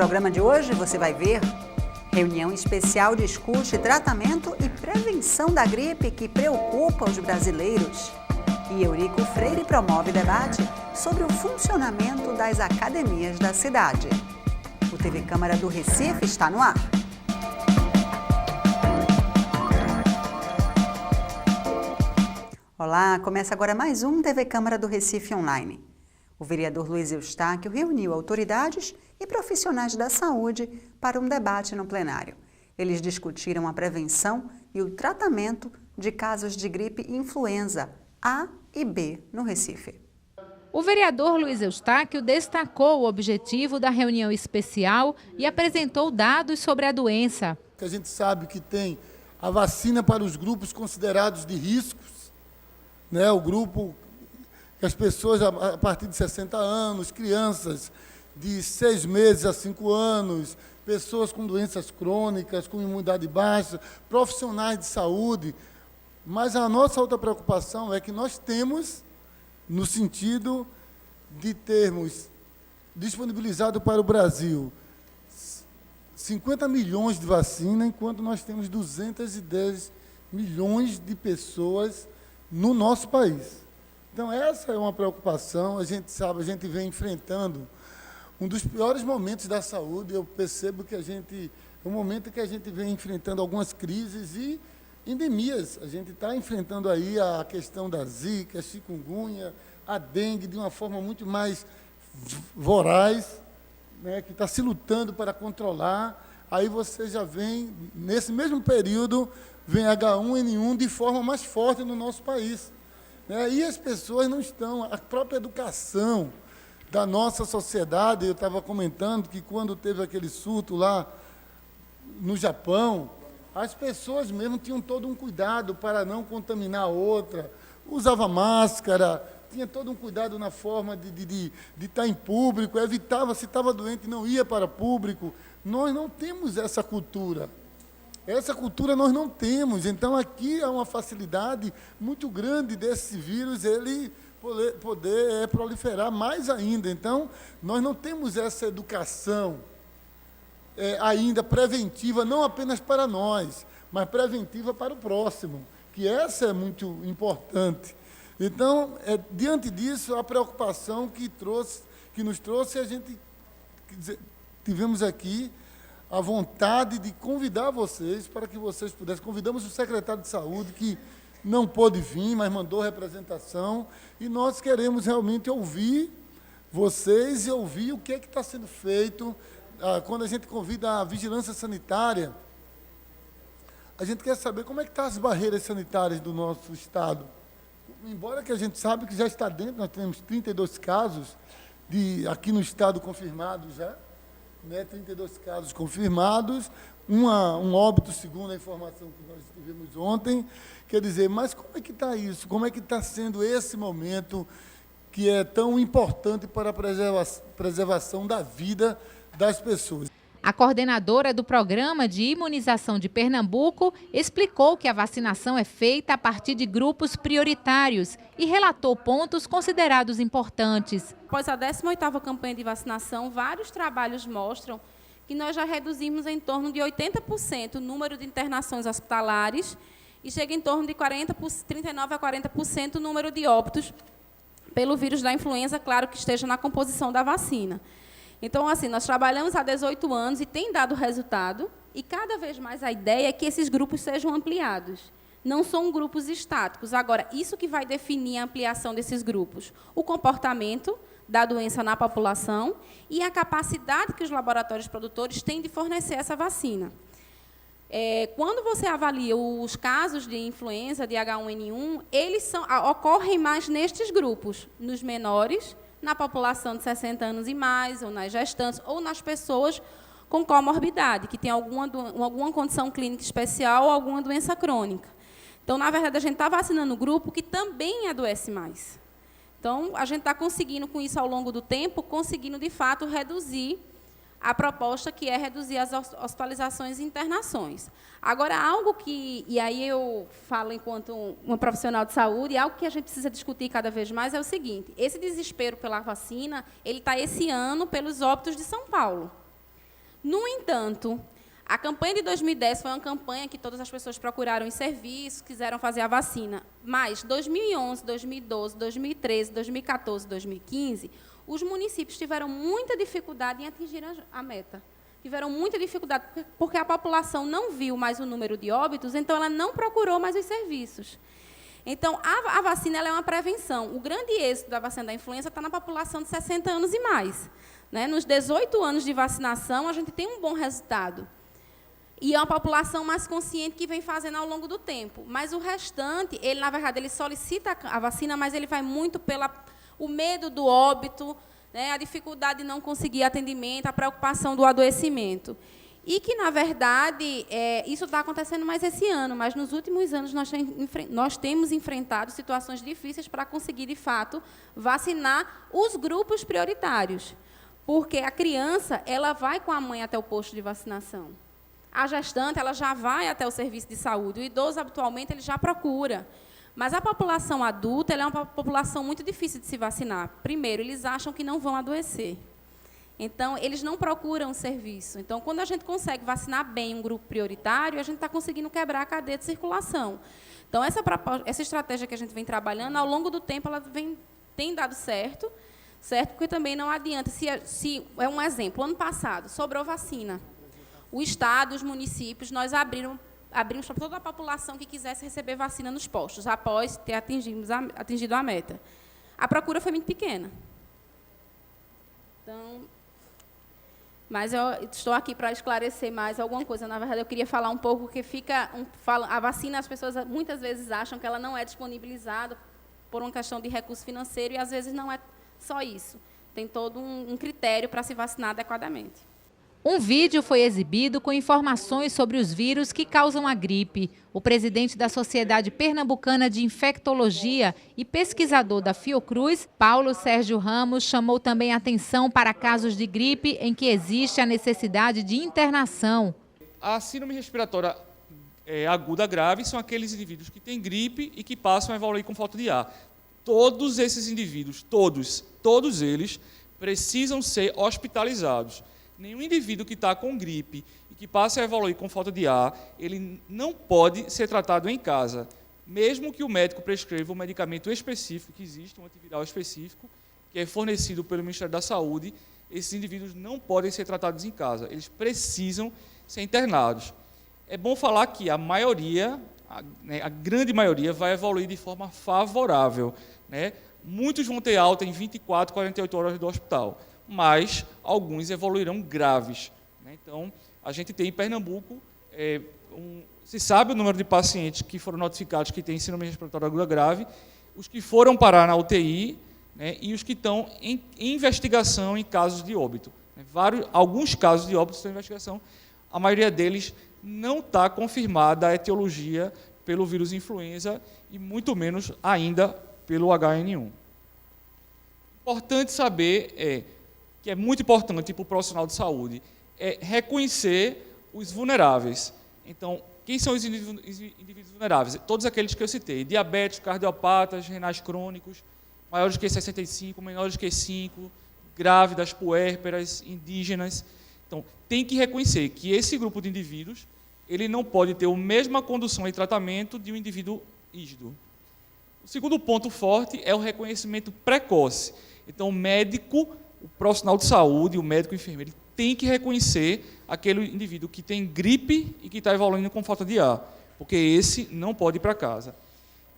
programa de hoje você vai ver: reunião especial discute tratamento e prevenção da gripe que preocupa os brasileiros. E Eurico Freire promove debate sobre o funcionamento das academias da cidade. O TV Câmara do Recife está no ar. Olá, começa agora mais um TV Câmara do Recife Online. O vereador Luiz Eustáquio reuniu autoridades e profissionais da saúde para um debate no plenário. Eles discutiram a prevenção e o tratamento de casos de gripe influenza A e B no Recife. O vereador Luiz Eustáquio destacou o objetivo da reunião especial e apresentou dados sobre a doença. A gente sabe que tem a vacina para os grupos considerados de riscos, né? O grupo que as pessoas a partir de 60 anos, crianças de 6 meses a 5 anos, pessoas com doenças crônicas, com imunidade baixa, profissionais de saúde. Mas a nossa outra preocupação é que nós temos, no sentido de termos disponibilizado para o Brasil 50 milhões de vacina, enquanto nós temos 210 milhões de pessoas no nosso país. Então, essa é uma preocupação. A gente sabe, a gente vem enfrentando um dos piores momentos da saúde. Eu percebo que é um momento que a gente vem enfrentando algumas crises e endemias. A gente está enfrentando aí a questão da zika, a chikungunya, a dengue, de uma forma muito mais voraz, né, que está se lutando para controlar. Aí você já vem, nesse mesmo período, vem H1N1 de forma mais forte no nosso país. Né? E as pessoas não estão, a própria educação da nossa sociedade, eu estava comentando que quando teve aquele surto lá no Japão, as pessoas mesmo tinham todo um cuidado para não contaminar a outra, usava máscara, tinha todo um cuidado na forma de estar em público, evitava, se estava doente, não ia para público. Nós não temos essa cultura. Essa cultura nós não temos. Então, aqui há uma facilidade muito grande desse vírus, ele poder proliferar mais ainda. Então, nós não temos essa educação ainda preventiva, não apenas para nós, mas preventiva para o próximo, que essa é muito importante. Então, diante disso, a preocupação que nos trouxe, a gente tivemos aqui a vontade de convidar vocês para que vocês pudessem. Convidamos o secretário de Saúde, que não pôde vir, mas mandou representação, e nós queremos realmente ouvir vocês e ouvir o que é que está sendo feito. Quando a gente convida a vigilância sanitária, a gente quer saber como é que estão as barreiras sanitárias do nosso estado. Embora que a gente sabe que já está dentro, nós temos 32 casos aqui no estado confirmados já, né, 32 casos confirmados, um óbito, segundo a informação que nós tivemos ontem. Quer dizer, mas como é que está isso? Como é que está sendo esse momento que é tão importante para a preservação da vida das pessoas? A coordenadora do Programa de Imunização de Pernambuco explicou que a vacinação é feita a partir de grupos prioritários e relatou pontos considerados importantes. Após a 18ª campanha de vacinação, vários trabalhos mostram que nós já reduzimos em torno de 80% o número de internações hospitalares e chega em torno de 39% a 40% o número de óbitos pelo vírus da influenza, claro que esteja na composição da vacina. Então, assim, nós trabalhamos há 18 anos e tem dado resultado, e cada vez mais a ideia é que esses grupos sejam ampliados. Não são grupos estáticos. Agora, isso que vai definir a ampliação desses grupos? O comportamento da doença na população e a capacidade que os laboratórios produtores têm de fornecer essa vacina. Quando você avalia os casos de influenza, de H1N1, eles ocorrem mais nestes grupos, nos menores, na população de 60 anos e mais, ou nas gestantes, ou nas pessoas com comorbidade, que tem alguma condição clínica especial ou alguma doença crônica. Então, na verdade, a gente está vacinando o grupo que também adoece mais. Então, a gente está conseguindo, com isso, ao longo do tempo, conseguindo, de fato, reduzir a proposta, que é reduzir as hospitalizações e internações. Agora, algo que, e aí eu falo enquanto uma profissional de saúde, algo que a gente precisa discutir cada vez mais é o seguinte: esse desespero pela vacina, ele está esse ano pelos óbitos de São Paulo. No entanto, a campanha de 2010 foi uma campanha que todas as pessoas procuraram os serviços, quiseram fazer a vacina. Mas 2011, 2012, 2013, 2014, 2015, os municípios tiveram muita dificuldade em atingir a meta. Tiveram muita dificuldade, porque a população não viu mais o número de óbitos, então ela não procurou mais os serviços. Então, a vacina ela é uma prevenção. O grande êxito da vacina da influenza está na população de 60 anos e mais. Né? Nos 18 anos de vacinação, a gente tem um bom resultado. E é uma população mais consciente que vem fazendo ao longo do tempo. Mas o restante, ele, na verdade, ele solicita a vacina, mas ele vai muito pelo medo do óbito, né, a dificuldade de não conseguir atendimento, a preocupação do adoecimento. E que, na verdade, isso está acontecendo mais esse ano, mas nos últimos anos nós temos enfrentado situações difíceis para conseguir, de fato, vacinar os grupos prioritários. Porque a criança ela vai com a mãe até o posto de vacinação. A gestante ela já vai até o serviço de saúde. O idoso, habitualmente, ele já procura. Mas a população adulta ela é uma população muito difícil de se vacinar. Primeiro, eles acham que não vão adoecer. Então, eles não procuram o serviço. Então, quando a gente consegue vacinar bem um grupo prioritário, a gente está conseguindo quebrar a cadeia de circulação. Então, essa estratégia que a gente vem trabalhando, ao longo do tempo, ela tem dado certo, porque também não adianta. Se é um exemplo, ano passado, sobrou vacina. O Estado, os municípios, nós abrimos para toda a população que quisesse receber vacina nos postos, após ter atingido a meta. A procura foi muito pequena. Então, mas eu estou aqui para esclarecer mais alguma coisa. Na verdade, eu queria falar um pouco, porque a vacina, as pessoas muitas vezes acham que ela não é disponibilizada por uma questão de recurso financeiro, e às vezes não é só isso. Tem todo um critério para se vacinar adequadamente. Um vídeo foi exibido com informações sobre os vírus que causam a gripe. O presidente da Sociedade Pernambucana de Infectologia e pesquisador da Fiocruz, Paulo Sérgio Ramos, chamou também atenção para casos de gripe em que existe a necessidade de internação. A síndrome respiratória aguda grave são aqueles indivíduos que têm gripe e que passam a evoluir com falta de ar. Todos esses indivíduos, todos eles, precisam ser hospitalizados. Nenhum indivíduo que está com gripe e que passe a evoluir com falta de ar, ele não pode ser tratado em casa, mesmo que o médico prescreva um medicamento específico, que existe, um antiviral específico, que é fornecido pelo Ministério da Saúde. Esses indivíduos não podem ser tratados em casa, eles precisam ser internados. É bom falar que a maioria, a grande maioria, vai evoluir de forma favorável, né? Muitos vão ter alta em 24, 48 horas do hospital, mas alguns evoluirão graves. Né? Então, a gente tem em Pernambuco, se sabe o número de pacientes que foram notificados que têm síndrome respiratória aguda grave, os que foram parar na UTI, né, e os que estão em investigação em casos de óbito. Né? Alguns casos de óbito estão em investigação, a maioria deles não está confirmada a etiologia pelo vírus influenza e muito menos ainda pelo HN1. Importante saber que é muito importante para o profissional de saúde reconhecer os vulneráveis. Então, quem são os indivíduos vulneráveis? Todos aqueles que eu citei: diabéticos, cardiopatas, renais crônicos, maiores que 65, menores que 5, grávidas, puérperas, indígenas. Então, tem que reconhecer que esse grupo de indivíduos ele não pode ter a mesma condução e tratamento de um indivíduo rígido. O segundo ponto forte é o reconhecimento precoce. Então, o médico, o profissional de saúde, o médico, o enfermeiro, ele tem que reconhecer aquele indivíduo que tem gripe e que está evoluindo com falta de ar, porque esse não pode ir para casa.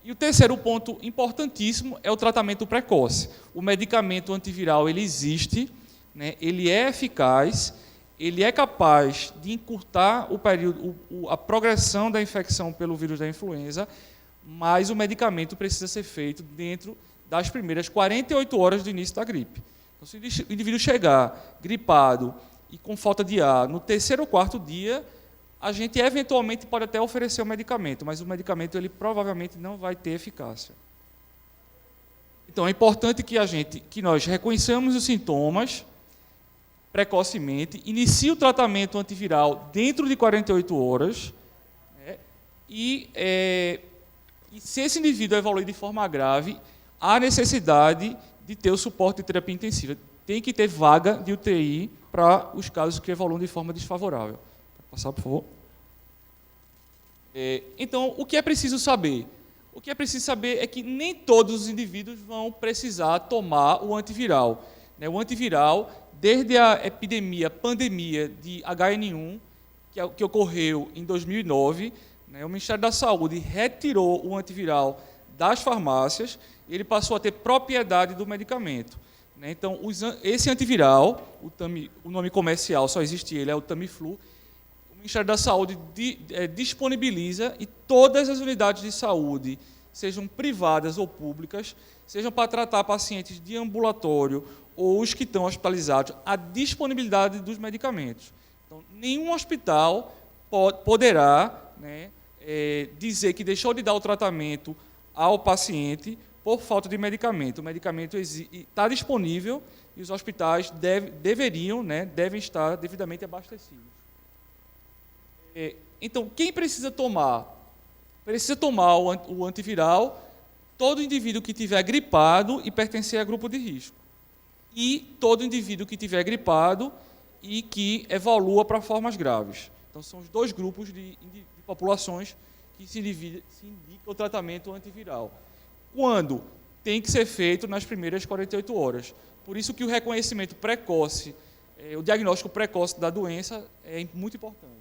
E o terceiro ponto importantíssimo é o tratamento precoce. O medicamento antiviral ele existe, né, ele é eficaz, ele é capaz de encurtar o período, a progressão da infecção pelo vírus da influenza, mas o medicamento precisa ser feito dentro das primeiras 48 horas do início da gripe. Então, se o indivíduo chegar gripado e com falta de ar no terceiro ou quarto dia, a gente eventualmente pode até oferecer o medicamento, mas o medicamento ele provavelmente não vai ter eficácia. Então, é importante que nós reconheçamos os sintomas precocemente, inicie o tratamento antiviral dentro de 48 horas, né, e se esse indivíduo evoluir de forma grave, há necessidade de ter o suporte de terapia intensiva. Tem que ter vaga de UTI para os casos que evoluem de forma desfavorável. Pode passar, por favor. Então, o que é preciso saber? O que é preciso saber é que nem todos os indivíduos vão precisar tomar o antiviral. O antiviral, desde a pandemia de H1N1, que ocorreu em 2009, o Ministério da Saúde retirou o antiviral das farmácias e ele passou a ter propriedade do medicamento. Então, esse antiviral, o nome comercial só existe ele, é o Tamiflu. O Ministério da Saúde disponibiliza e todas as unidades de saúde, sejam privadas ou públicas, sejam para tratar pacientes de ambulatório ou os que estão hospitalizados, a disponibilidade dos medicamentos. Então, nenhum hospital poderá dizer que deixou de dar o tratamento ao paciente por falta de medicamento. O medicamento está disponível e os hospitais devem estar devidamente abastecidos. Então, quem precisa tomar? Precisa tomar o antiviral todo indivíduo que estiver gripado e pertencer a grupo de risco. E todo indivíduo que estiver gripado e que evolua para formas graves. Então, são os dois grupos de populações que se indica o tratamento antiviral. Quando tem que ser feito nas primeiras 48 horas. Por isso que o reconhecimento precoce, o diagnóstico precoce da doença é muito importante.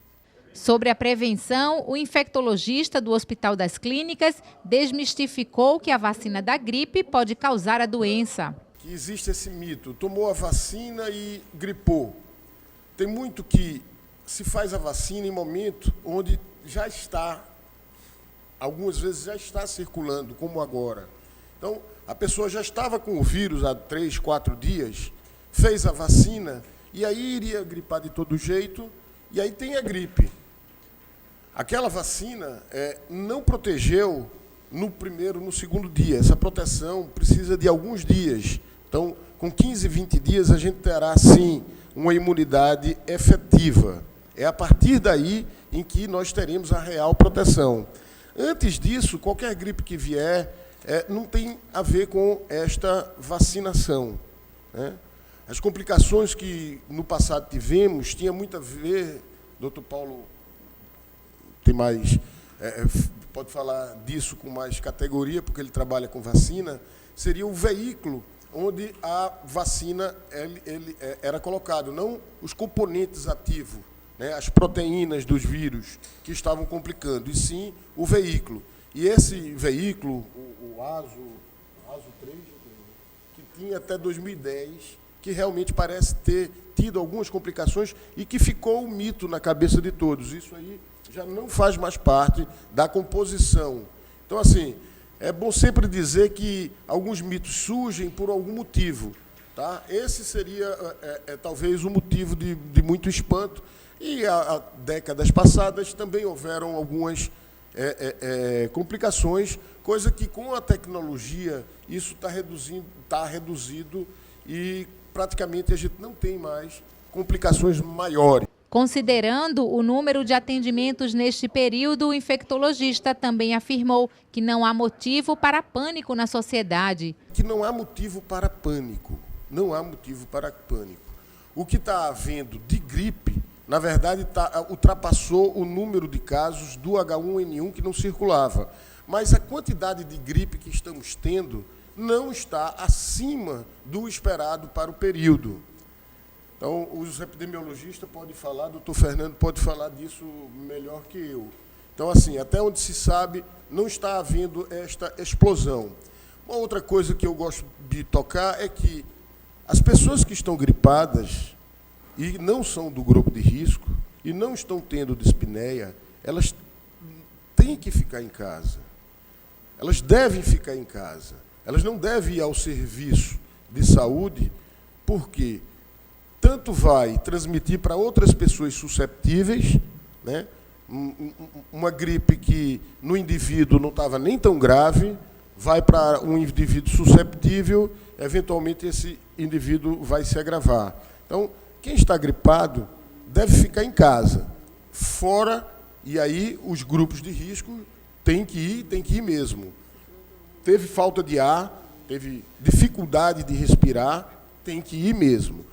Sobre a prevenção, o infectologista do Hospital das Clínicas desmistificou que a vacina da gripe pode causar a doença. Que existe esse mito, tomou a vacina e gripou. Tem muito que se faz a vacina em momento onde já está, algumas vezes já está circulando, como agora. Então, a pessoa já estava com o vírus há 3, 4 dias, fez a vacina, e aí iria gripar de todo jeito, e aí tem a gripe. Aquela vacina não protegeu no primeiro, no segundo dia. Essa proteção precisa de alguns dias. Então, com 15, 20 dias, a gente terá, sim, uma imunidade efetiva. É a partir daí em que nós teremos a real proteção. Antes disso, qualquer gripe que vier não tem a ver com esta vacinação. As complicações que no passado tivemos tinha muito a ver, doutor Paulo tem mais, pode falar disso com mais categoria, porque ele trabalha com vacina, seria o veículo onde a vacina era colocado, não os componentes ativos, as proteínas dos vírus que estavam complicando, e sim o veículo. E esse veículo, o ASO 3, que tinha até 2010, que realmente parece ter tido algumas complicações e que ficou um mito na cabeça de todos. Isso aí já não faz mais parte da composição. Então, assim, é bom sempre dizer que alguns mitos surgem por algum motivo. Tá? Esse seria, talvez, o motivo de muito espanto. E há décadas passadas também houveram algumas complicações, coisa que, com a tecnologia, isso está reduzido e, praticamente, a gente não tem mais complicações maiores. Considerando o número de atendimentos neste período, o infectologista também afirmou que não há motivo para pânico na sociedade. Que não há motivo para pânico. Não há motivo para pânico. O que está havendo de gripe, na verdade, ultrapassou o número de casos do H1N1 que não circulava. Mas a quantidade de gripe que estamos tendo não está acima do esperado para o período. Então, os epidemiologistas podem falar, o doutor Fernando pode falar disso melhor que eu. Então, assim, até onde se sabe, não está havendo esta explosão. Uma outra coisa que eu gosto de tocar é que as pessoas que estão gripadas e não são do grupo de risco e não estão tendo dispneia, elas têm que ficar em casa. Elas devem ficar em casa. Elas não devem ir ao serviço de saúde, porque tanto vai transmitir para outras pessoas susceptíveis, uma gripe que no indivíduo não estava nem tão grave, vai para um indivíduo susceptível, eventualmente esse indivíduo vai se agravar. Então, quem está gripado deve ficar em casa, fora, e aí os grupos de risco têm que ir mesmo. Teve falta de ar, teve dificuldade de respirar, tem que ir mesmo.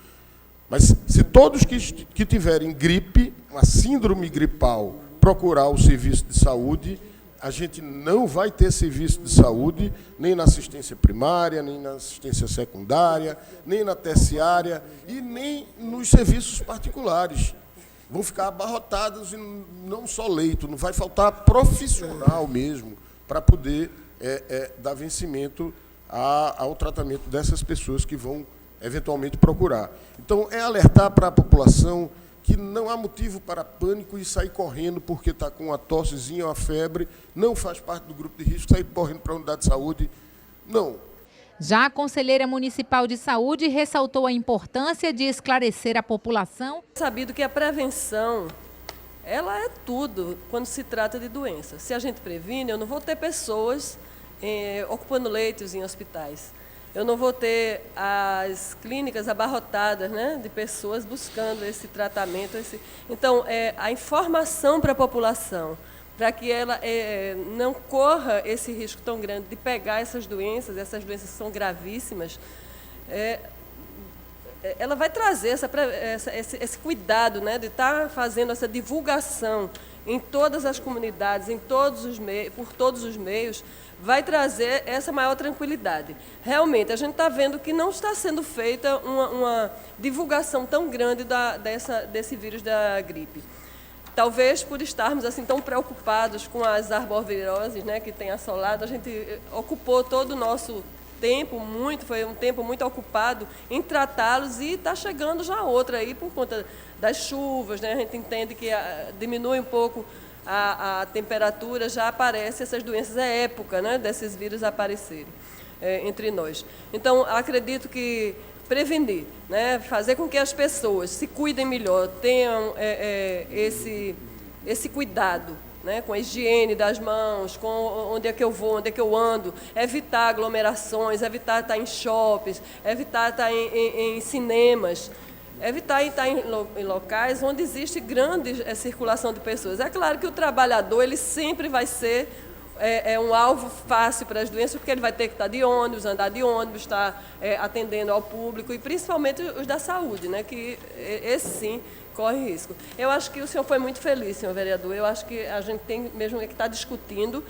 Mas se todos que tiverem gripe, uma síndrome gripal, procurar o serviço de saúde, a gente não vai ter serviço de saúde, nem na assistência primária, nem na assistência secundária, nem na terciária e nem nos serviços particulares. Vão ficar abarrotados e não só leito, não vai faltar profissional mesmo para poder dar vencimento ao tratamento dessas pessoas que vão eventualmente procurar. Então, é alertar para a população que não há motivo para pânico e sair correndo porque está com uma tossezinha, uma febre, não faz parte do grupo de risco, sair correndo para a unidade de saúde, não. Já a conselheira municipal de saúde ressaltou a importância de esclarecer a população. Sabido que a prevenção, ela é tudo quando se trata de doença. Se a gente previne, eu não vou ter pessoas ocupando leitos em hospitais. Eu não vou ter as clínicas abarrotadas, né, de pessoas buscando esse tratamento. Então, a informação para a população, para que ela não corra esse risco tão grande de pegar essas doenças que são gravíssimas, ela vai trazer esse cuidado, né, de estar fazendo essa divulgação em todas as comunidades, por todos os meios, vai trazer essa maior tranquilidade. Realmente, a gente está vendo que não está sendo feita uma divulgação tão grande desse vírus da gripe. Talvez por estarmos assim tão preocupados com as arboviroses, né, que tem assolado, a gente ocupou todo o nosso tempo, foi um tempo muito ocupado em tratá-los e está chegando já outra aí por conta das chuvas, né? A gente entende que diminui um pouco a temperatura, já aparecem essas doenças, é época, né, desses vírus aparecerem entre nós. Então, acredito que prevenir, né, fazer com que as pessoas se cuidem melhor, tenham esse cuidado, né, com a higiene das mãos, com onde é que eu vou, onde é que eu ando, evitar aglomerações, evitar estar em shoppings, evitar estar em cinemas, evitar estar em locais onde existe grande circulação de pessoas. É claro que o trabalhador ele sempre vai ser um alvo fácil para as doenças, porque ele vai ter que estar de ônibus, andar de ônibus, estar atendendo ao público, e principalmente os da saúde, né, que esse sim corre risco. Eu acho que o senhor foi muito feliz, senhor vereador. Eu acho que a gente tem mesmo que estar discutindo.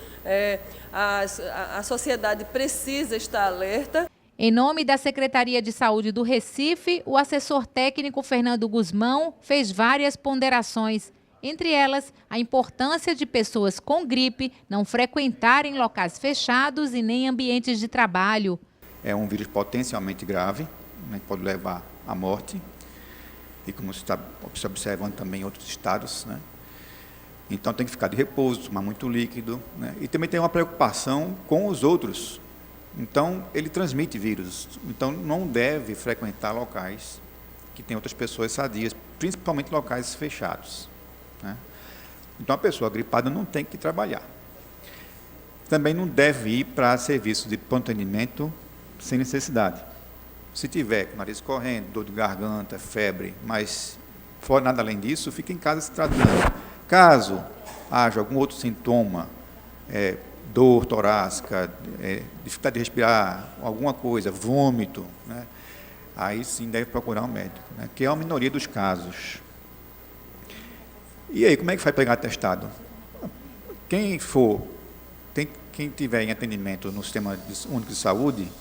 A sociedade precisa estar alerta. Em nome da Secretaria de Saúde do Recife, o assessor técnico Fernando Guzmão fez várias ponderações. Entre elas, a importância de pessoas com gripe não frequentarem locais fechados e nem ambientes de trabalho. É um vírus potencialmente grave, né, que pode levar à morte. E como se está observando também em outros estados, né? Então tem que ficar de repouso, tomar muito líquido, né? E também tem uma preocupação com os outros. Então ele transmite vírus, então não deve frequentar locais que tem outras pessoas sadias, principalmente locais fechados, né? Então a pessoa gripada não tem que trabalhar. Também não deve ir para serviço de pronto atendimento sem necessidade. Se tiver com o nariz correndo, dor de garganta, febre, mas for nada além disso, fique em casa se tratando. Caso haja algum outro sintoma, dor torácica, dificuldade de respirar, alguma coisa, vômito, né, aí sim deve procurar um médico, né, que é a minoria dos casos. E aí, como é que vai pegar atestado? Quem tiver em atendimento no Sistema Único de Saúde,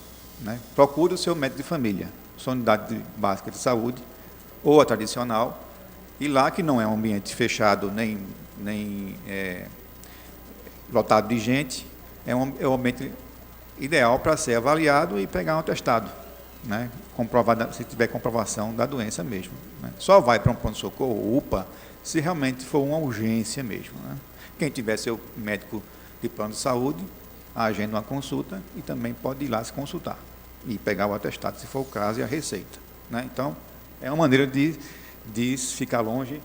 né, procure o seu médico de família, sua unidade básica de saúde, ou a tradicional, e lá que não é um ambiente fechado, nem lotado de gente, é um ambiente ideal para ser avaliado e pegar um atestado, né, se tiver comprovação da doença mesmo, né. Só vai para um pronto-socorro, UPA, se realmente for uma urgência mesmo, né. Quem tiver seu médico de plano de saúde, agenda uma consulta e também pode ir lá se consultar e pegar o atestado, se for o caso, e a receita, né? Então, é uma maneira de ficar longe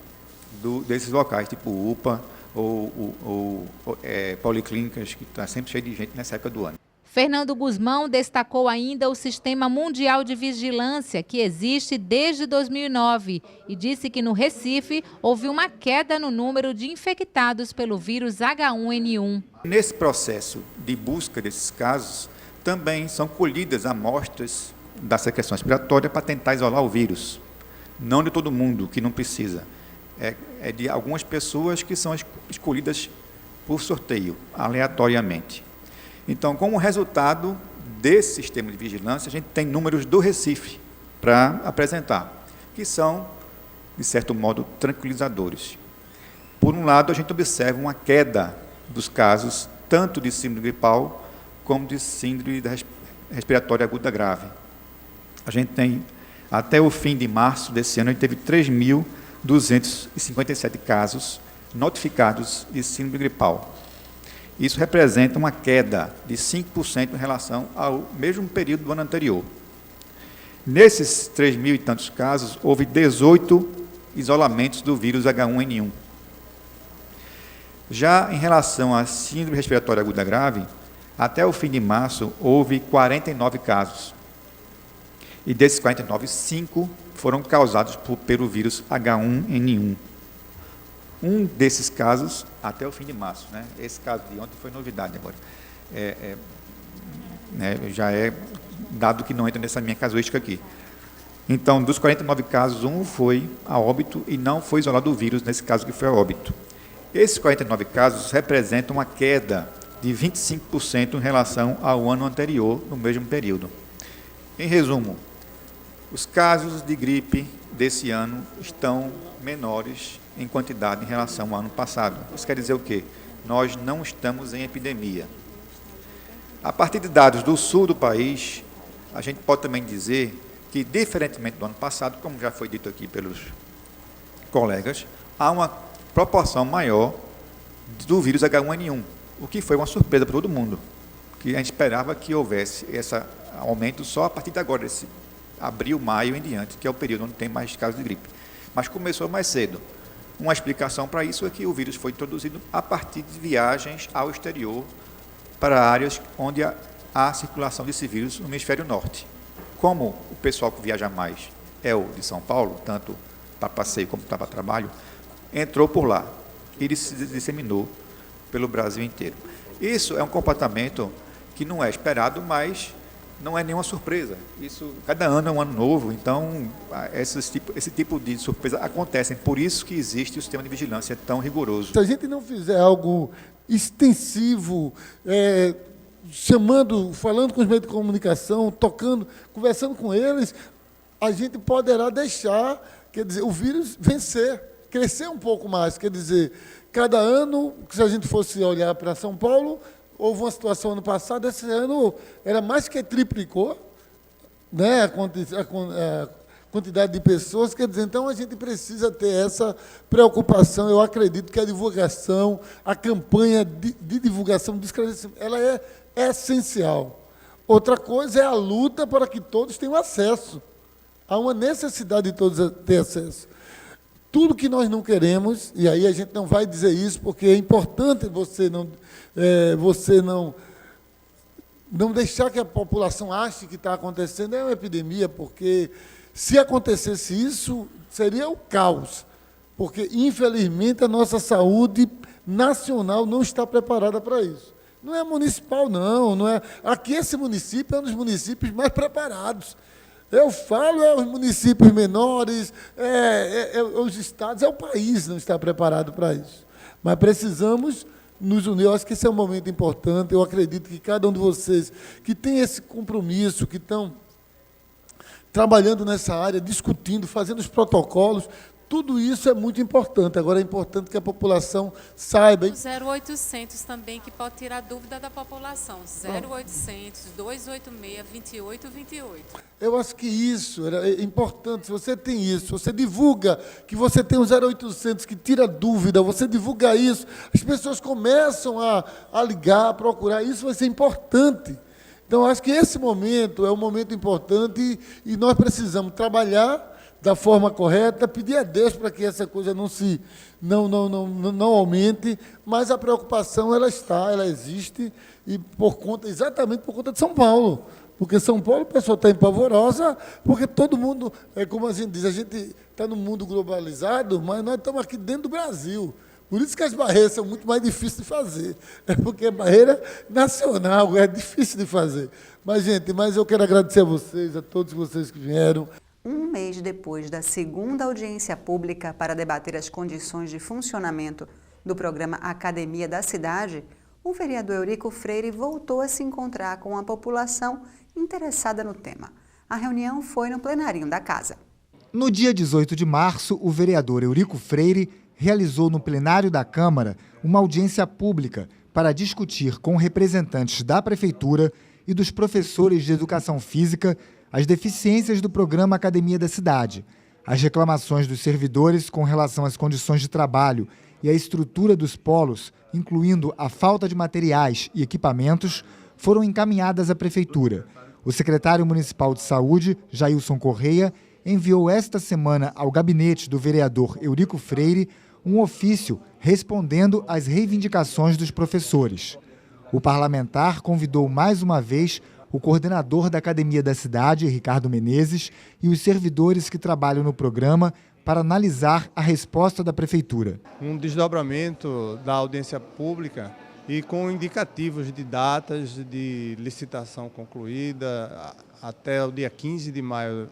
desses locais, tipo UPA ou policlínicas, que está sempre cheio de gente nessa época do ano. Fernando Guzmão destacou ainda o Sistema Mundial de Vigilância, que existe desde 2009, e disse que no Recife houve uma queda no número de infectados pelo vírus H1N1. Nesse processo de busca desses casos, também são colhidas amostras da secreção respiratória para tentar isolar o vírus. não de todo mundo que não precisa, é de algumas pessoas que são escolhidas por sorteio, aleatoriamente. Então, como resultado desse sistema de vigilância, a gente tem números do Recife para apresentar, que são, de certo modo, tranquilizadores. Por um lado, a gente observa uma queda dos casos, tanto de síndrome gripal, como de síndrome respiratória aguda grave. A gente tem, até o fim de março desse ano, a gente teve 3.257 casos notificados de síndrome gripal. Isso representa uma queda de 5% em relação ao mesmo período do ano anterior. Nesses 3.000 e tantos casos, houve 18 isolamentos do vírus H1N1. Já em relação à síndrome respiratória aguda grave, até o fim de março, houve 49 casos. E desses 49, 5 foram causados pelo vírus H1N1. Um desses casos, até o fim de março, né? Esse caso de ontem foi novidade agora. Já é dado que não entra nessa minha casuística aqui. Então, dos 49 casos, um foi a óbito e não foi isolado o vírus, nesse caso que foi a óbito. Esses 49 casos representam uma queda de 25% em relação ao ano anterior, no mesmo período. Em resumo, os casos de gripe desse ano estão menores em quantidade em relação ao ano passado. Isso quer dizer o quê? Nós não estamos em epidemia. A partir de dados do sul do país, a gente pode também dizer que, diferentemente do ano passado, como já foi dito aqui pelos colegas, há uma proporção maior do vírus H1N1, o que foi uma surpresa para todo mundo, que a gente esperava que houvesse esse aumento só a partir de agora, esse abril, maio em diante, que é o período onde tem mais casos de gripe. Mas começou mais cedo. Uma explicação para isso é que o vírus foi introduzido a partir de viagens ao exterior para áreas onde há circulação desse vírus no hemisfério norte. Como o pessoal que viaja mais é o de São Paulo, tanto para passeio como para trabalho, entrou por lá e ele se disseminou pelo Brasil inteiro. Isso é um comportamento que não é esperado, mas não é nenhuma surpresa. Isso, cada ano é um ano novo, então esse tipo de surpresa acontecem. Por isso que existe o sistema de vigilância tão rigoroso. Se a gente não fizer algo extensivo, falando com os meios de comunicação, tocando, conversando com eles, a gente poderá deixar, quer dizer, o vírus vencer, crescer um pouco mais. Quer dizer, cada ano, se a gente fosse olhar para São Paulo, houve uma situação ano passado, esse ano era mais que triplicou, né, a quantidade de pessoas. Quer dizer, então a gente precisa ter essa preocupação. Eu acredito que a divulgação, a campanha de divulgação, de esclarecimento, ela é essencial. Outra coisa é a luta para que todos tenham acesso. Há uma necessidade de todos ter acesso. Tudo que nós não queremos, e aí a gente não vai dizer isso, porque é importante você não deixar que a população ache que está acontecendo é uma epidemia, porque se acontecesse isso, seria o caos, porque, infelizmente, a nossa saúde nacional não está preparada para isso. Não é municipal, não é. Aqui, esse município é um dos municípios mais preparados. Eu falo, os municípios menores, os estados, o país não está preparado para isso. Mas precisamos nos unir. Eu acho que esse é um momento importante. Eu acredito que cada um de vocês que tem esse compromisso, que estão trabalhando nessa área, discutindo, fazendo os protocolos, tudo isso é muito importante. Agora é importante que a população saiba. 0800 também, que pode tirar dúvida da população. 0800 286 2828. Eu acho que isso é importante. Se você tem isso, você divulga que você tem um 0800 que tira dúvida, você divulga isso, as pessoas começam a ligar, a procurar. Isso vai ser importante. Então, eu acho que esse momento é um momento importante e nós precisamos trabalhar da forma correta, pedir a Deus para que essa coisa não aumente, mas a preocupação ela existe, e exatamente por conta de São Paulo. Porque São Paulo, a pessoa está empavorosa, porque todo mundo, como a gente diz, a gente está num mundo globalizado, mas nós estamos aqui dentro do Brasil. Por isso que as barreiras são muito mais difíceis de fazer. É porque é barreira nacional, é difícil de fazer. Mas eu quero agradecer a vocês, a todos vocês que vieram. Um mês depois da segunda audiência pública para debater as condições de funcionamento do programa Academia da Cidade, o vereador Eurico Freire voltou a se encontrar com a população interessada no tema. A reunião foi no plenário da Casa. No dia 18 de março, o vereador Eurico Freire realizou no plenário da Câmara uma audiência pública para discutir com representantes da Prefeitura e dos professores de Educação Física as deficiências do programa Academia da Cidade, as reclamações dos servidores com relação às condições de trabalho e à estrutura dos polos, incluindo a falta de materiais e equipamentos, foram encaminhadas à Prefeitura. O secretário municipal de Saúde, Jailson Correia, enviou esta semana ao gabinete do vereador Eurico Freire um ofício respondendo às reivindicações dos professores. O parlamentar convidou mais uma vez o coordenador da Academia da Cidade, Ricardo Menezes, e os servidores que trabalham no programa para analisar a resposta da Prefeitura. Um desdobramento da audiência pública e com indicativos de datas de licitação concluída até o dia 15 de maio.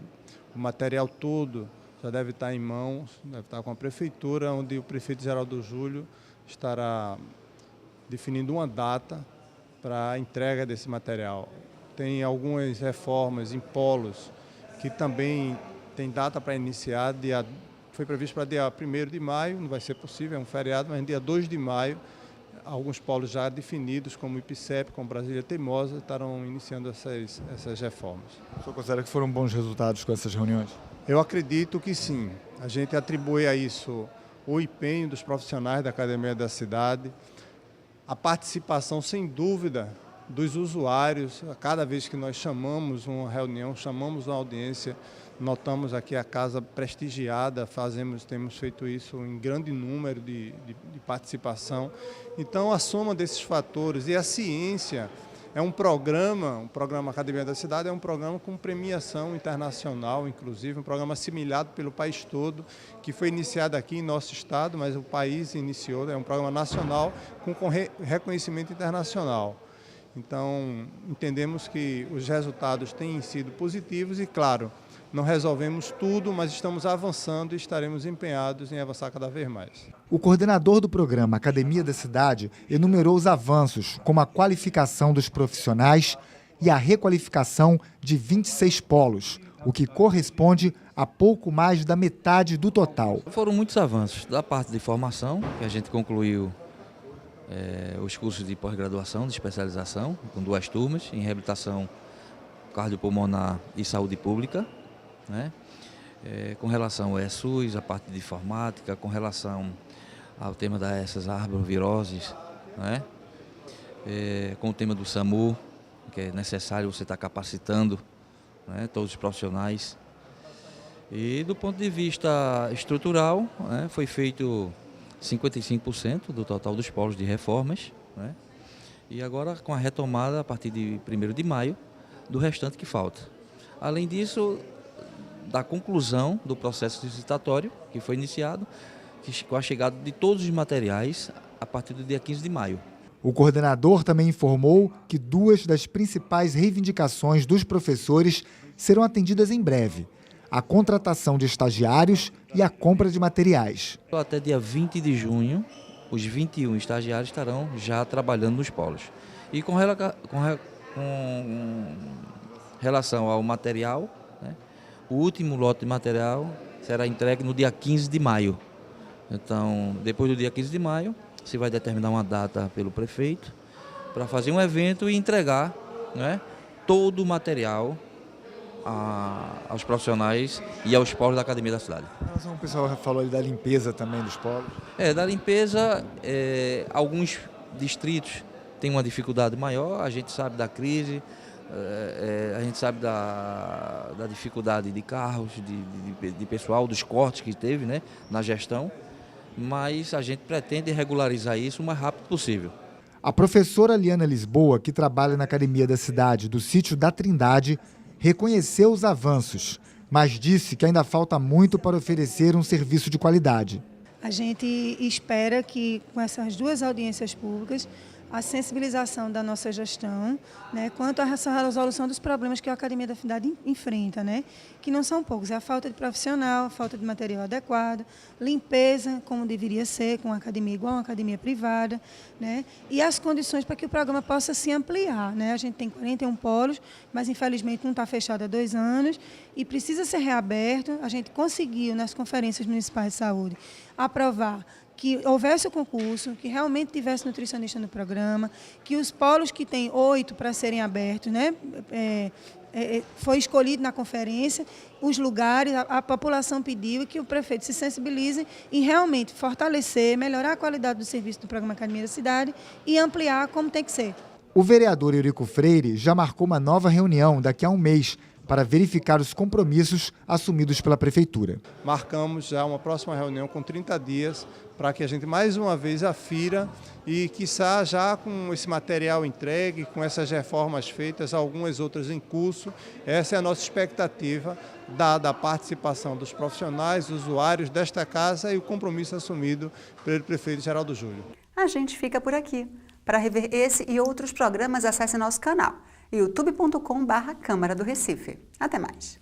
O material todo já deve estar em mãos, deve estar com a Prefeitura, onde o prefeito Geraldo Júlio estará definindo uma data para a entrega desse material. Tem algumas reformas em polos que também tem data para iniciar, foi previsto para dia 1º de maio, não vai ser possível, é um feriado, mas dia 2 de maio, alguns polos já definidos, como o IPCEP, como Brasília Teimosa, estarão iniciando essas reformas. O senhor considera que foram bons resultados com essas reuniões? Eu acredito que sim. A gente atribui a isso o empenho dos profissionais da Academia da Cidade, a participação, sem dúvida, dos usuários. Cada vez que nós chamamos uma reunião, chamamos uma audiência, notamos aqui a casa prestigiada, temos feito isso em grande número de participação. Então, a soma desses fatores e a ciência é um programa Academia da Cidade é um programa com premiação internacional, inclusive, um programa assimilado pelo país todo, que foi iniciado aqui em nosso estado, mas o país iniciou, é um programa nacional com reconhecimento internacional. Então, entendemos que os resultados têm sido positivos e, claro, não resolvemos tudo, mas estamos avançando e estaremos empenhados em avançar cada vez mais. O coordenador do programa Academia da Cidade enumerou os avanços, como a qualificação dos profissionais e a requalificação de 26 polos, o que corresponde a pouco mais da metade do total. Foram muitos avanços da parte de formação, que a gente concluiu os cursos de pós-graduação, de especialização, com 2 turmas, em reabilitação cardiopulmonar e saúde pública, né? Com relação ao SUS, a parte de informática, com relação ao tema dessas arboviroses, né? Com o tema do SAMU, que é necessário você estar capacitando, né, todos os profissionais. E do ponto de vista estrutural, né, foi feito 55% do total dos polos de reformas, né? E agora com a retomada a partir de 1º de maio do restante que falta. Além disso, da conclusão do processo licitatório que foi iniciado, com a chegada de todos os materiais a partir do dia 15 de maio. O coordenador também informou que 2 das principais reivindicações dos professores serão atendidas em breve: a contratação de estagiários e a compra de materiais. Até dia 20 de junho, os 21 estagiários estarão já trabalhando nos polos. E com relação ao material, né, o último lote de material será entregue no dia 15 de maio. Então, depois do dia 15 de maio, se vai determinar uma data pelo prefeito para fazer um evento e entregar, né, todo o material aos profissionais e aos polos da Academia da Cidade. O pessoal falou ali da limpeza também dos polos. Da limpeza, alguns distritos têm uma dificuldade maior, a gente sabe da crise, a gente sabe da dificuldade de carros, de pessoal, dos cortes que teve, né, na gestão, mas a gente pretende regularizar isso o mais rápido possível. A professora Liana Lisboa, que trabalha na Academia da Cidade do Sítio da Trindade, reconheceu os avanços, mas disse que ainda falta muito para oferecer um serviço de qualidade. A gente espera que com essas 2 audiências públicas a sensibilização da nossa gestão, né, quanto a essa resolução dos problemas que a Academia da FIDAD enfrenta, né, que não são poucos, é a falta de profissional, a falta de material adequado, limpeza, como deveria ser, com uma academia igual a uma academia privada, né, e as condições para que o programa possa se ampliar, né. A gente tem 41 polos, mas infelizmente não está fechado há 2 anos e precisa ser reaberto. A gente conseguiu, nas conferências municipais de saúde, aprovar que houvesse o concurso, que realmente tivesse nutricionista no programa, que os polos que têm 8 para serem abertos, né, foi escolhido na conferência, os lugares, a população pediu que o prefeito se sensibilize em realmente fortalecer, melhorar a qualidade do serviço do programa Academia da Cidade e ampliar como tem que ser. O vereador Eurico Freire já marcou uma nova reunião daqui a um mês para verificar os compromissos assumidos pela Prefeitura. Marcamos já uma próxima reunião com 30 dias para que a gente mais uma vez afira e, quiçá, já com esse material entregue, com essas reformas feitas, algumas outras em curso. Essa é a nossa expectativa, dada a participação dos profissionais, usuários desta casa e o compromisso assumido pelo prefeito Geraldo Júlio. A gente fica por aqui. Para rever esse e outros programas, acesse nosso canal youtube.com/Câmara do Recife. Até mais!